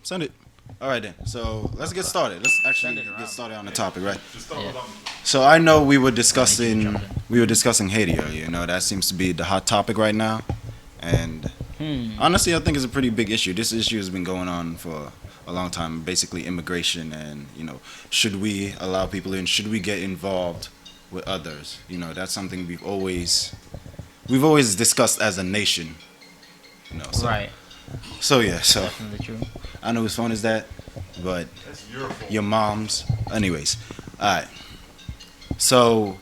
Send it. All right then. So let's get started. Let's actually get started on the topic, right? So I know we were discussing Haiti earlier. You know that seems to be the hot topic right now, and honestly, I think it's a pretty big issue. This issue has been going on for a long time. Basically, immigration, and should we allow people in? Should we get involved with others? That's something we've always discussed as a nation. So, Right. So yeah, so Definitely true. I know whose phone is that, but That's your fault. your mom's. Anyways, all right. So,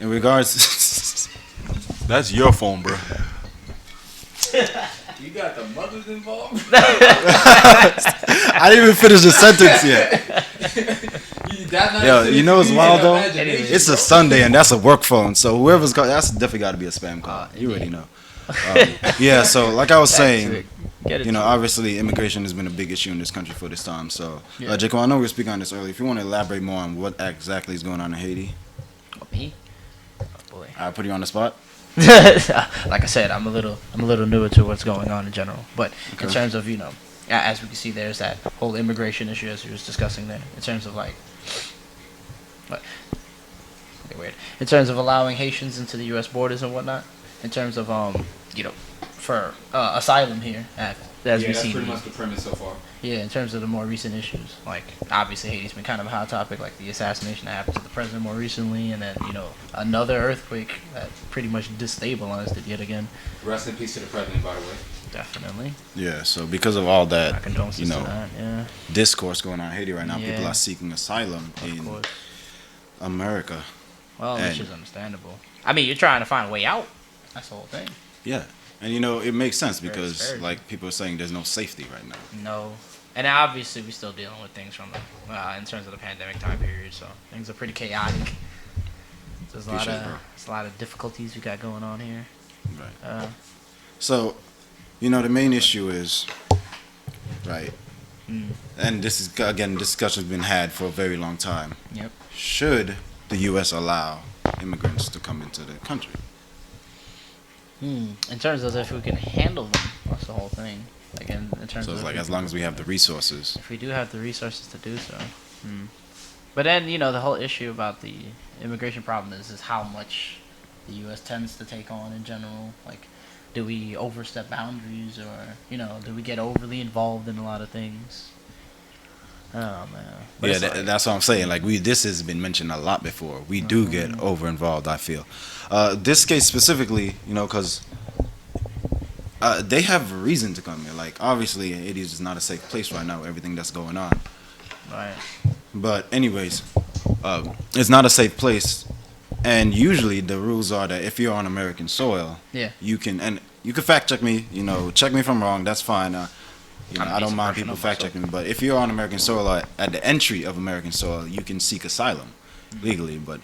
in regards, That's your phone, bro. You got the mothers involved? I didn't even finish the sentence yet. Yo, you know what's wild though? It's a Sunday and that's a work phone, so whoever's got that's definitely got to be a spam call. You already know. Yeah. So, like I was saying, obviously immigration has been a big issue in this country for this time. So, Jacob, I know we were speaking on this earlier. If you want to elaborate more on what exactly is going on in Haiti, Me? Oh boy. I put you on the spot. Like I said, I'm a little newer to what's going on in general. But in terms of as we can see, there's that whole immigration issue as we was discussing there. In terms of what? Okay, weird. In terms of allowing Haitians into the U.S. borders and whatnot. In terms of for asylum here, as we that's see. pretty much the premise so far. Yeah, in terms of the more recent issues, like obviously Haiti's been kind of a hot topic, like the assassination that happened to the president more recently, and then another earthquake that pretty much destabilized it yet again. Rest in peace to the president, by the way. Definitely. Yeah. So because of all My that, condolences to that. Yeah. discourse going on in Haiti right now, Yeah. people are seeking asylum Of in course. America. Well, which And- is understandable. I mean, you're trying to find a way out. That's the whole thing. Yeah. And it makes sense Very because disparaging. like people are saying there's no safety right now. No. And obviously, we're still dealing with things from in terms of the pandemic time period, so things are pretty chaotic. There's Appreciate it, bro. a lot of difficulties we got going on here. Right. So, the main issue is, right, and this is, again, discussion's been had for a very long time. Yep. Should the U.S. allow immigrants to come into the country? In terms of if we can handle them, that's the whole thing. Like in terms So of it's like if as long as we have the resources. we do have the resources to do so. But then the whole issue about the immigration problem is how much the U.S. tends to take on in general. Like, do we overstep boundaries, or do we get overly involved in a lot of things? Oh man. But Yeah, it's like- that's what I'm saying. Like this has been mentioned a lot before. We do get over involved. I feel. This case specifically, because they have a reason to come here. Like obviously, Haiti is not a safe place right now. Everything that's going on. right. But anyways, it's not a safe place, and usually the rules are that if you're on American soil, Yeah. you can fact check me. Check me if I'm wrong. That's fine. I'm I don't mind decent people person fact checking me, but if you're on American soil or at the entry of American soil, you can seek asylum legally. But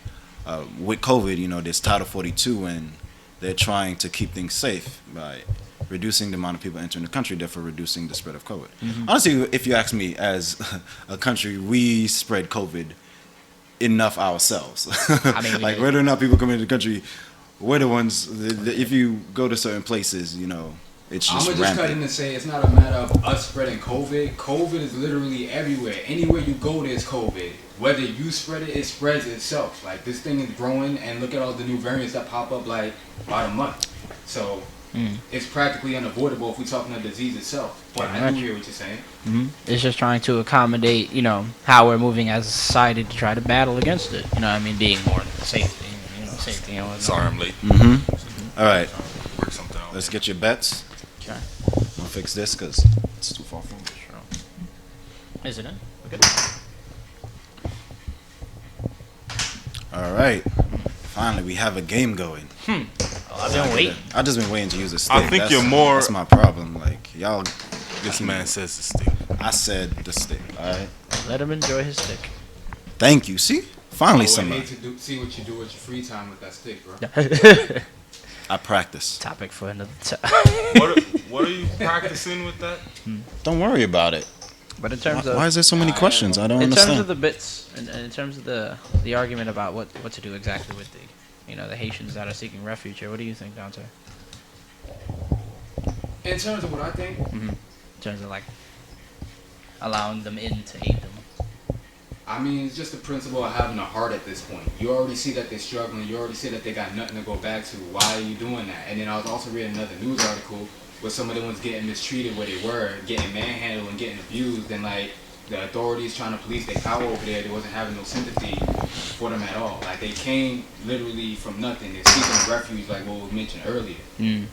with COVID, there's Title 42, and they're trying to keep things safe by reducing the amount of people entering the country, therefore reducing the spread of COVID. Honestly, if you ask me, as a country, we spread COVID enough ourselves. I mean, we like did. whether or not people come into the country, we're the ones. If you go to certain places, it's I'm just gonna just cut in rampant. and say it's not a matter of us spreading COVID. COVID is literally everywhere. Anywhere you go, there's COVID. Whether you spread it, it spreads itself. Like this thing is growing, and look at all the new variants that pop up like about a month. So it's practically unavoidable if we're talking the disease itself. But Pretty I do much. hear what you're saying. It's just trying to accommodate, how we're moving as a society to try to battle against it. Being more safety, safety and whatnot. Sorry, I'm late. All right, Work something out. let's get your bets. Okay. We'll fix this because it's too far from me. Is it in? We're good. All right, finally we have a game going. Oh, I've been waiting. I just been waiting to use a stick. I think That's- you're more- That's my problem. Like y'all, This man says the stick. I said the stick. All right. Let him enjoy his stick. Thank you. See, finally I somebody. hate to see what you do with your free time with that stick, bro. I practice. Topic for another time. What are you practicing with that? Don't worry about it. But in terms Why is there so many questions? I don't in understand. terms of the bits, and in terms of the argument about what to do exactly with the Haitians that are seeking refuge here, what do you think, Dante? In terms of what I think, In terms of allowing them in to aid them. I mean, it's just the principle of having a heart at this point. You already see that they're struggling. You already see that they got nothing to go back to. Why are you doing that? And then I was also reading another news article where some of the ones getting mistreated where they were, getting manhandled and getting abused, and like the authorities trying to police their power over there, they wasn't having no sympathy for them at all. Like they came literally from nothing. They're seeking refuge, like what was mentioned earlier.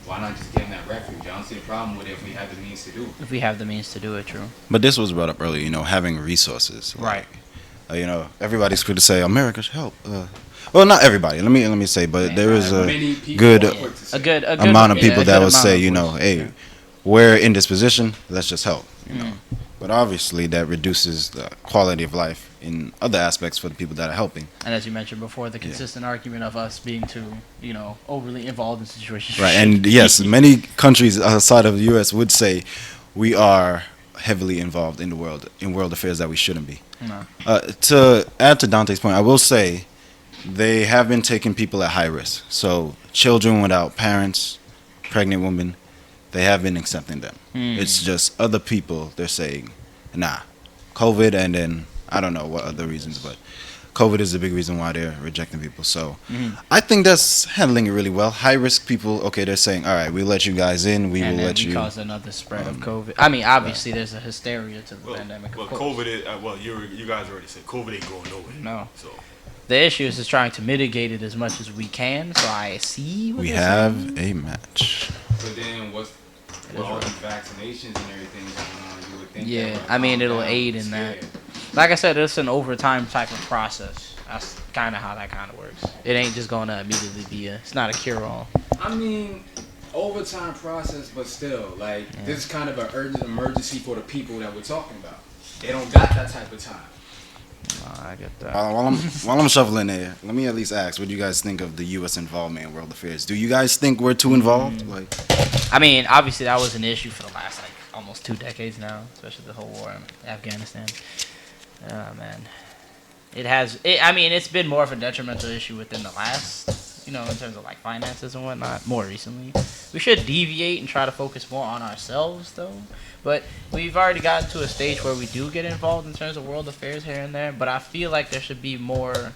Why not just give them that refuge? I don't see the problem with it if we have the means to do it. If we have the means to do it, true. But this was brought up earlier, you know, having resources. Right. You know, everybody's quick to say America should help. Well, not everybody. Let me say, but there is a good amount of people that would say, you know, hey, we're in this position, let's just help. You know, but obviously that reduces the quality of life in other aspects for the people that are helping. And as you mentioned before, the consistent argument of us being too, you know, overly involved in situations. Right, and yes, many countries outside of the U.S. would say we are heavily involved in world affairs that we shouldn't be. No. To add to Dante's point, I will say they have been taking people at high risk. So children without parents, pregnant women, they have been accepting them. It's just other people, they're saying, nah, COVID, and then I don't know what other reasons, but COVID is the big reason why they're rejecting people. So I think that's handling it really well. High risk people, okay, they're saying, all right, we'll let you guys in. We will let you. Cause another spread of COVID. I mean, obviously, there's a hysteria to the pandemic. Well, COVID is, you guys already said COVID ain't going nowhere. No. So the issue is just trying to mitigate it as much as we can. So I see what we you're have saying. a match. But then with all these vaccinations and everything going on, you would think Yeah, that would I mean, calm it'll down. aid in that. Like I said, it's an overtime type of process. That's kind of how that kind of works. It ain't just going to immediately be it's not a cure-all. I mean, overtime process, but still, like, this is kind of an urgent emergency for the people that we're talking about. They don't got that type of time. I get that. While I'm shuffling there, let me at least ask, what do you guys think of the U.S. involvement in world affairs? Do you guys think we're too involved? Like, I mean, obviously that was an issue for the last almost 2 decades now, especially the whole war in Afghanistan. Oh man, it's been more of a detrimental issue within the last, in terms of finances and whatnot. More recently, we should deviate and try to focus more on ourselves, though. But we've already gotten to a stage where we do get involved in terms of world affairs here and there. But I feel like there should be more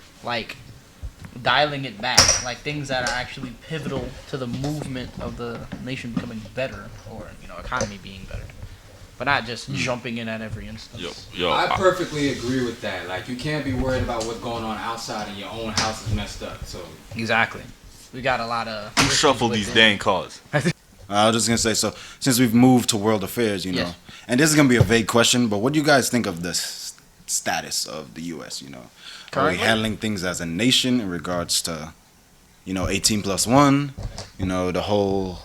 dialing it back, things that are actually pivotal to the movement of the nation becoming better, or economy being better. But not just jumping in at every instance. I perfectly agree with that. Like, you can't be worried about what's going on outside and your own house is messed up. So exactly, we got a lot of. Who shuffled these dang cards? I was just gonna say, so since we've moved to world affairs, Yes. and this is gonna be a vague question, but what do you guys think of the status of the U.S.? Are we Currently? handling things as a nation in regards to, 18+1? The whole.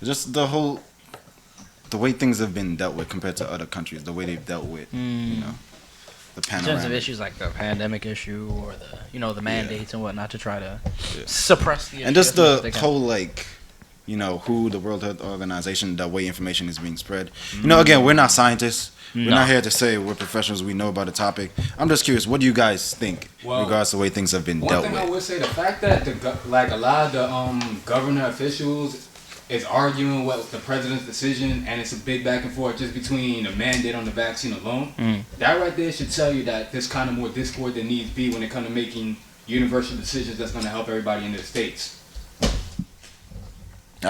Just the way things have been dealt with compared to other countries, the way they've dealt with, the In terms of panoramic. issues like the pandemic issue or the mandates and whatnot to try to suppress the issue. And just as much as the they can. whole, who the World Health Organization, the way information is being spread. Again, we're not scientists. We're not here to say we're professionals. We know about the topic. I'm just curious, what do you guys think in regards to the way things have been dealt one thing I with? would say, the fact that a lot of the governor officials is arguing with the president's decision, and it's a big back and forth just between a mandate on the vaccine alone. That right there should tell you that there's kind of more discord than needs be when it comes to making universal decisions that's going to help everybody in the states. All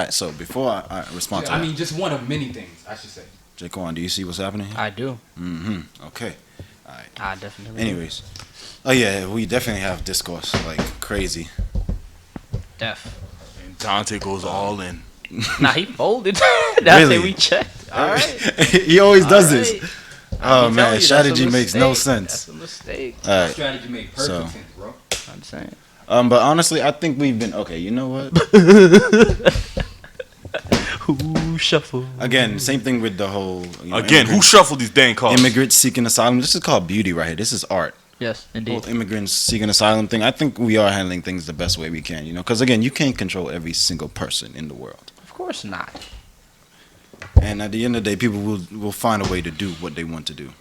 right, so before I respond to that, I mean, just one of many things, I should say. Jaquan, do you see what's happening here? I do. Okay. All right. I definitely. Anyways. Oh, yeah, we definitely have discourse like crazy. Def. And Dante goes all in. Nah, he folded. That's Really? it. We checked. All right. He always does All this. right. Oh, I'm telling man, you, that's a strategy makes no mistake. sense. That's a mistake. All right. Strategy make perfect So- sense, bro. I'm saying. But honestly, I think we've been okay. You know what? Who shuffle? Again, same thing with the whole. Again, who shuffled these dang cards? immigrants seeking asylum? This is called beauty right here. This is art. Yes, Whole indeed. immigrants seeking asylum thing. I think we are handling things the best way we can. Because again, you can't control every single person in the world. Of course not. And at the end of the day, people will find a way to do what they want to do.